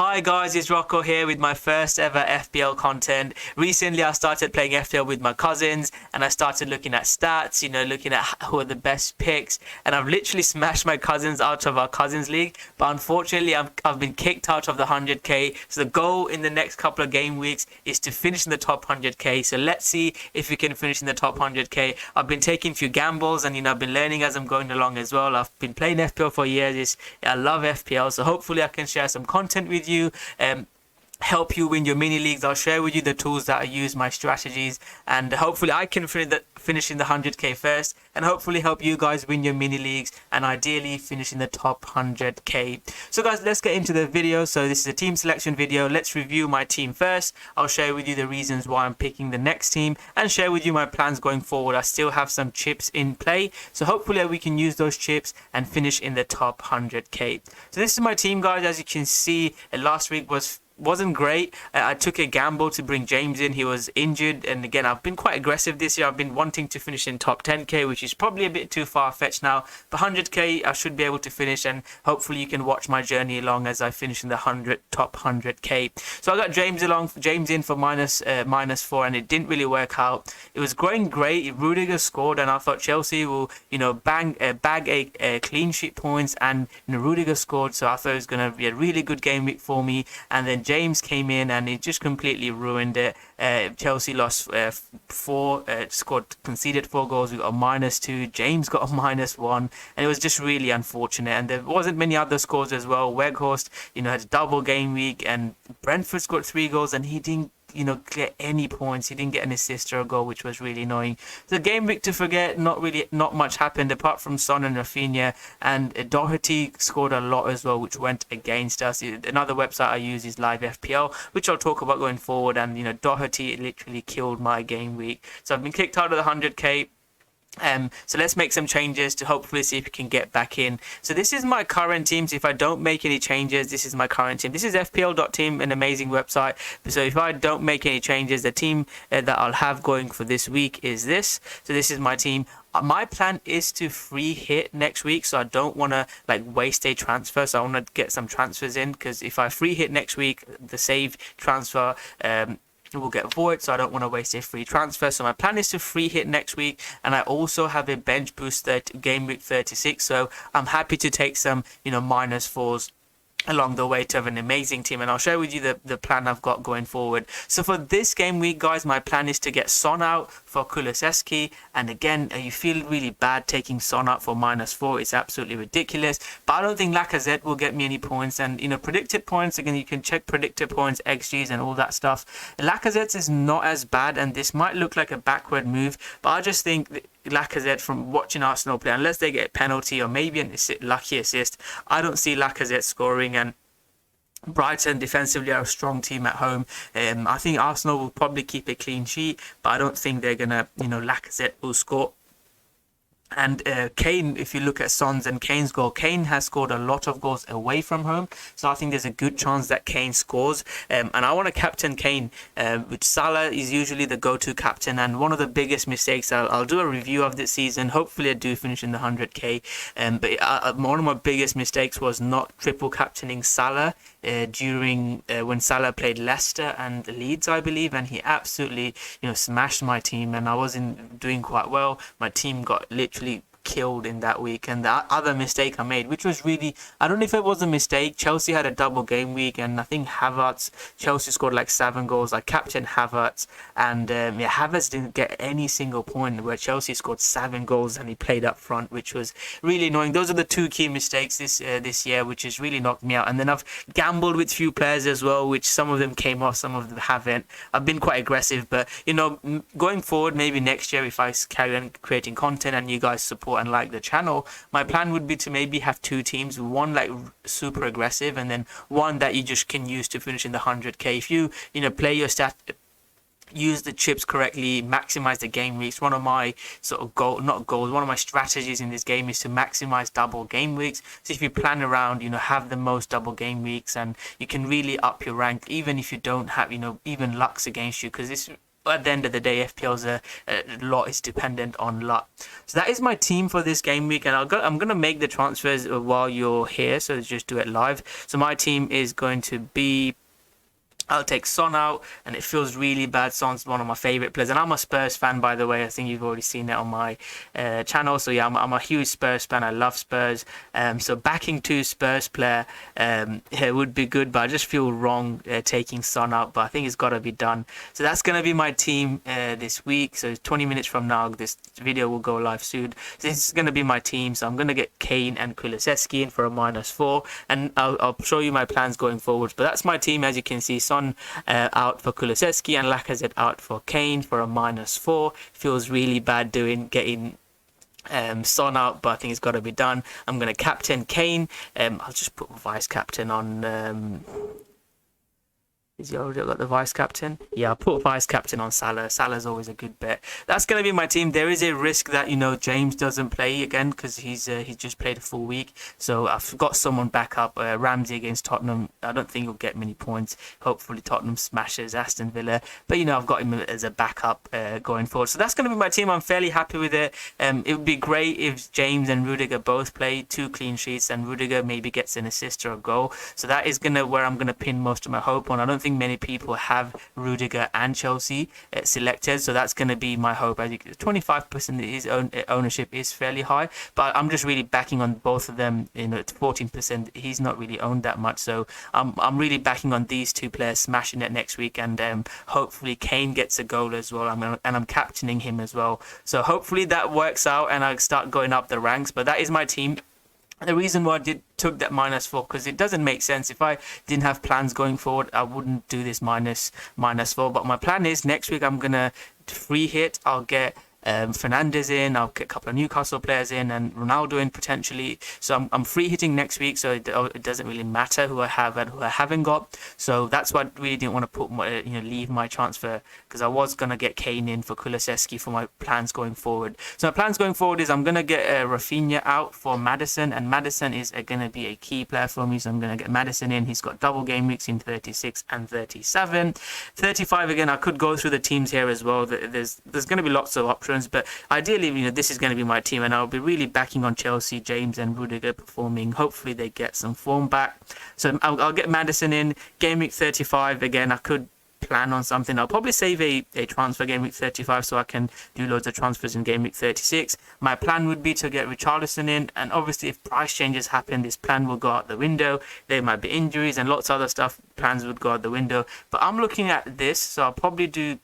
Hi guys, it's Rocco here with my first ever FPL content. Recently I started playing FPL with my cousins and I started looking at stats, looking at who are the best picks, and I've literally smashed my cousins out of our cousins league, but unfortunately I've been kicked out of the 100k. So the goal in the next couple of game weeks is to finish in the top 100k. So let's see if we can finish in the top 100k. I've been taking a few gambles and I've been learning as I'm going along as well. I've been playing FPL for years. I love FPL, so hopefully I can share some content with you, help you win your mini leagues. I'll share with you the tools that I use, my strategies, and hopefully I can finish in the 100k first, and hopefully help you guys win your mini leagues and ideally finish in the top 100k. So guys, let's get into the video. So this is a team selection video. Let's review my team first. I'll share with you the reasons why I'm picking the next team and share with you my plans going forward. I still have some chips in play, so hopefully we can use those chips and finish in the top 100k. So this is my team, guys. As you can see, last week wasn't great. I took a gamble to bring James in. He was injured, and again I've been quite aggressive this year. I've been wanting to finish in top 10k, which is probably a bit too far-fetched now, but 100k I should be able to finish, and hopefully you can watch my journey along as I finish in the top 100k. So I got James in for minus 4, and it didn't really work out. It was going great. Rudiger scored, and I thought Chelsea will bag a clean sheet points, and Rudiger scored, so I thought it was going to be a really good game week for me. And then James came in and it just completely ruined it. Chelsea lost conceded 4 goals. We got a -2. James got a -1, and it was just really unfortunate. And there wasn't many other scores as well. Weghorst, had a double game week, and Brentford scored 3 goals, and he didn't get any points. He didn't get an assist or a goal, which was really annoying. The game week to forget, not much happened apart from Son and Rafinha, and Doherty scored a lot as well, which went against us. Another website I use is Live FPL, which I'll talk about going forward, and Doherty literally killed my game week. So I've been kicked out of the 100k. So let's make some changes to hopefully see if we can get back in. So this is my current team. So if I don't make any changes, this is my current team. This is FPL.team, an amazing website. So if I don't make any changes, the team that I'll have going for this week is this. So this is my team. My plan is to free hit next week, so I don't want to waste a transfer. So I want to get some transfers in, because if I free hit next week, the save transfer will get void, so I don't want to waste a free transfer. So my plan is to free hit next week, and I also have a bench boost game week 36, so I'm happy to take some -4s along the way to have an amazing team, and I'll share with you the plan I've got going forward. So for this game week, guys, my plan is to get Son out for Kulusevski, and again, you feel really bad taking Son out for -4. It's absolutely ridiculous, but I don't think Lacazette will get me any points. And predicted points, again, you can check predicted points, XGs and all that stuff. Lacazette's is not as bad, and this might look like a backward move, but I just think Lacazette, from watching Arsenal play, unless they get a penalty or maybe a lucky assist, I don't see Lacazette scoring. And Brighton defensively are a strong team at home. I think Arsenal will probably keep a clean sheet, but I don't think they're gonna, Lacazette will score. And Kane, if you look at Son's and Kane's goal, Kane has scored a lot of goals away from home, so I think there's a good chance that Kane scores. And I want to captain Kane, which Salah is usually the go-to captain. And one of the biggest mistakes, I'll do a review of this season. Hopefully I do finish in the 100k. But one of my biggest mistakes was not triple captaining Salah during when Salah played Leicester and Leeds, I believe, and he absolutely smashed my team, and I wasn't doing quite well. My team got literally killed in that week. And the other mistake I made, which was really, I don't know if it was a mistake, Chelsea had a double game week, and I think Chelsea scored 7 goals. I captained Havertz, and Havertz didn't get any single point, where Chelsea scored 7 goals and he played up front, which was really annoying. Those are the 2 key mistakes this year, which has really knocked me out. And then I've gambled with few players as well, which some of them came off, some of them haven't. I've been quite aggressive, but going forward, maybe next year, if I carry on creating content and you guys support and like the channel, my plan would be to maybe have 2 teams, one super aggressive, and then one that you just can use to finish in the 100k. If you play your use the chips correctly, maximize the game weeks. One of my one of my strategies in this game is to maximize double game weeks. So if you plan around, have the most double game weeks, and you can really up your rank, even if you don't have, even lucks against you, because this at the end of the day, FPL's a lot is dependent on luck. So that is my team for this game week, and I'm gonna make the transfers while you're here, so just do it live. So my team is going to be, I'll take Son out, and it feels really bad. Son's one of my favourite players, and I'm a Spurs fan, by the way. I think you've already seen it on my channel. So yeah, I'm a huge Spurs fan. I love Spurs. So backing two Spurs player it would be good, but I just feel wrong taking Son out. But I think it's got to be done. So that's going to be my team this week. So 20 minutes from now, this video will go live soon. So this is going to be my team. So I'm going to get Kane and Kulusevski in for a -4, and I'll show you my plans going forward. But that's my team, as you can see. Son out for Kulusevski and Lacazette out for Kane for a -4. Feels really bad getting Son out, but I think it's got to be done. I'm going to captain Kane. I'll just put vice captain on. Is he already got the vice captain? Yeah, I'll put vice captain on Salah. Salah's always a good bet. That's going to be my team. There is a risk that, James doesn't play again because he's just played a full week. So I've got someone back up. Ramsey against Tottenham. I don't think he'll get many points. Hopefully Tottenham smashes Aston Villa. But, I've got him as a backup going forward. So that's going to be my team. I'm fairly happy with it. It would be great if James and Rudiger both play 2 clean sheets and Rudiger maybe gets an assist or a goal. So that is where I'm going to pin most of my hope on. I don't think many people have Rudiger and Chelsea selected, so that's going to be my hope. As 25% of his ownership is fairly high, but I'm just really backing on both of them. 14%, he's not really owned that much, so I'm really backing on these two players smashing it next week, and hopefully Kane gets a goal as well. I'm captaining him as well, so hopefully that works out and I start going up the ranks. But that is my team. The reason why I took that -4 because it doesn't make sense. If I didn't have plans going forward, I wouldn't do this -4. But my plan is next week I'm gonna free hit. I'll get Fernandes in, I'll get a couple of Newcastle players in, and Ronaldo in potentially. So I'm free hitting next week, so it doesn't really matter who I have and who I haven't got. So that's why I really didn't want to put leave my transfer, because I was gonna get Kane in for Kulusevski for my plans going forward. So my plans going forward is I'm gonna get Rafinha out for Maddison, and Maddison is gonna be a key player for me. So I'm gonna get Maddison in. He's got double game weeks in 36 and 37, 35. Again, I could go through the teams here as well. There's gonna be lots of options. But ideally, this is going to be my team, and I'll be really backing on Chelsea, James and Rudiger performing. Hopefully they get some form back. So I'll get Maddison in. Game week 35, again, I could plan on something. I'll probably save a transfer game week 35 so I can do loads of transfers in game week 36. My plan would be to get Richarlison in, and obviously if price changes happen, this plan will go out the window. There might be injuries and lots of other stuff. Plans would go out the window. But I'm looking at this, so I'll probably do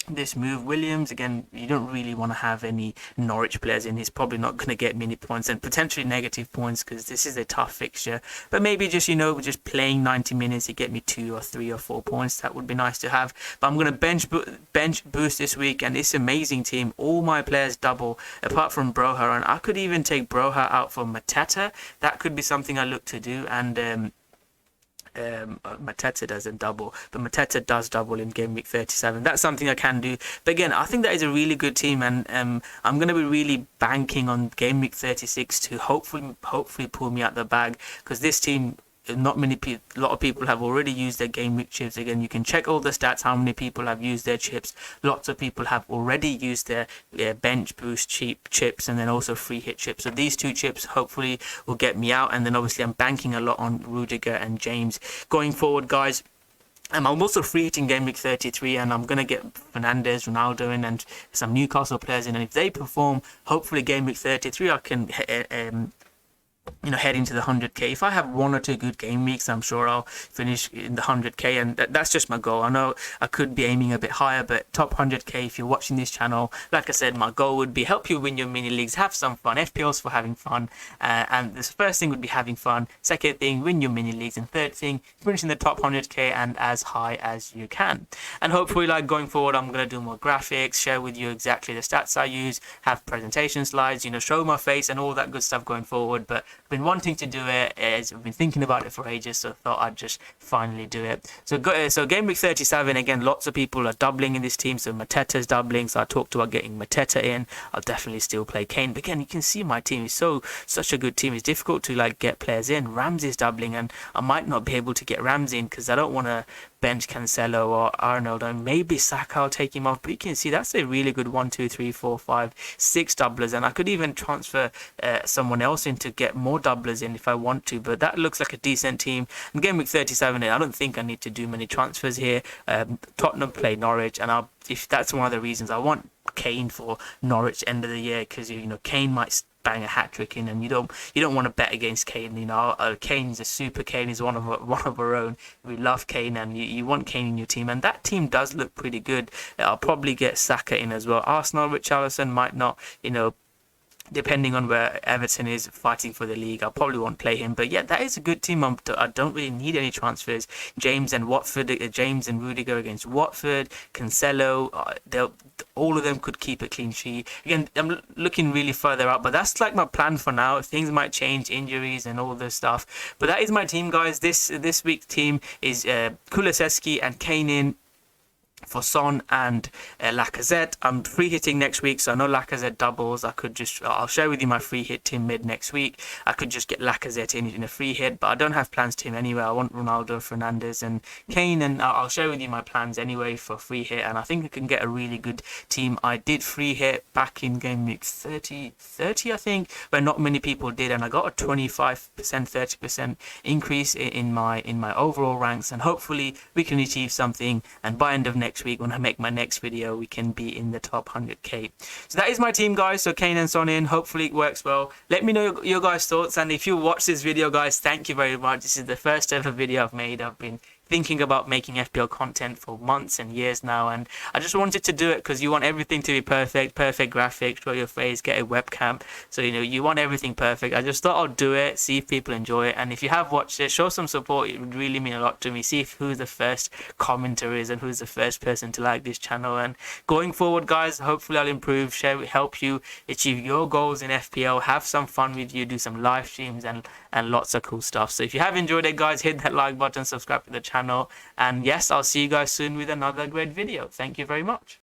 this move. Williams, again, you don't really want to have any Norwich players in. He's probably not going to get many points and potentially negative points because this is a tough fixture. But maybe just just playing 90 minutes, he get me 2 or 3 or 4 points. That would be nice to have. But I'm going to bench boost this week, and this amazing team, all my players double apart from Broha, and I could even take Broha out for Mateta. That could be something I look to do. And Mateta doesn't double, but Mateta does double in game week 37. That's something I can do. But again, I think that is a really good team, and I'm going to be really banking on game week 36 to hopefully pull me out the bag, because this team, a lot of people have already used their game week chips. Again, you can check all the stats, how many people have used their chips. Lots of people have already used their bench boost cheap chips, and then also free hit chips. So these 2 chips hopefully will get me out, and then obviously I'm banking a lot on Rudiger and James going forward, guys. I'm also free hitting game week 33, and I'm going to get Fernandes, Ronaldo in, and some Newcastle players in, and if they perform, hopefully game week 33 I can head into the 100k. If I have 1 or 2 good game weeks, I'm sure I'll finish in the 100k, and that's just my goal. I know I could be aiming a bit higher, but top 100k, if you're watching this channel, like I said, my goal would be help you win your mini leagues, have some fun. FPL's for having fun, and this first thing would be having fun. Second thing, win your mini leagues, and third thing, finish in the top 100k and as high as you can. And hopefully, going forward, I'm going to do more graphics, share with you exactly the stats I use, have presentation slides, show my face and all that good stuff going forward. But I've been wanting to do it. I've been thinking about it for ages, so I thought I'd just finally do it. So game week 37 again. Lots of people are doubling in this team. So Mateta's doubling. So I talked about getting Mateta in. I'll definitely still play Kane. But again, you can see my team is such a good team. It's difficult to like get players in. Ramsey's doubling, and I might not be able to get Ramsey in because I don't want to bench Cancelo or Arnold, and maybe Saka. I'll take him off. But you can see that's a really good 1, 2, 3, 4, 5, 6 doublers, and I could even transfer someone else in to get more doublers in if I want to. But that looks like a decent team. And game week 37, I don't think I need to do many transfers here. Tottenham play Norwich, and if that's one of the reasons I want Kane for Norwich end of the year, because Kane might bang a hat trick in, and you don't want to bet against Kane. Kane's a super. Kane is one of our own. We love Kane, and you want Kane in your team, and that team does look pretty good. I'll probably get Saka in as well. Arsenal, Richarlison might not, depending on where Everton is fighting for the league, I probably won't play him. But yeah, that is a good team. I don't really need any transfers. James and Rudiger against Watford, Cancelo, all of them could keep a clean sheet. Again, I'm looking really further out, but that's like my plan for now. Things might change, injuries and all this stuff. But that is my team, guys. This week's team is Kulusevski and Kane in for Son and Lacazette. I'm free hitting next week, so I know Lacazette doubles. I'll share with you my free hit team mid next week. I could just get Lacazette in a free hit, but I don't have plans to him anyway. I want Ronaldo, Fernandes and Kane, and I'll share with you my plans anyway for free hit, and I think I can get a really good team. I did free hit back in game week 30 I think, where not many people did, and I got a 25%, 30% increase in my overall ranks, and hopefully we can achieve something, and by end of next week when I make my next video we can be in the top 100k. So that is my team, guys. So Kane and Son in. Hopefully it works well. Let me know your guys' thoughts, and if you watch this video, guys, thank you very much. This is the first ever video I've made. I've been thinking about making FPL content for months and years now, and I just wanted to do it because you want everything to be perfect graphics, show your face, get a webcam, so you want everything perfect. I just thought I'll do it, see if people enjoy it, and if you have watched it, show some support. It would really mean a lot to me. See who the first commenter is and who's the first person to like this channel. And going forward, guys, hopefully I'll improve, help you achieve your goals in FPL, have some fun with you, do some live streams and lots of cool stuff. So if you have enjoyed it, guys, hit that like button, subscribe to the channel, and yes, I'll see you guys soon with another great video. Thank you very much.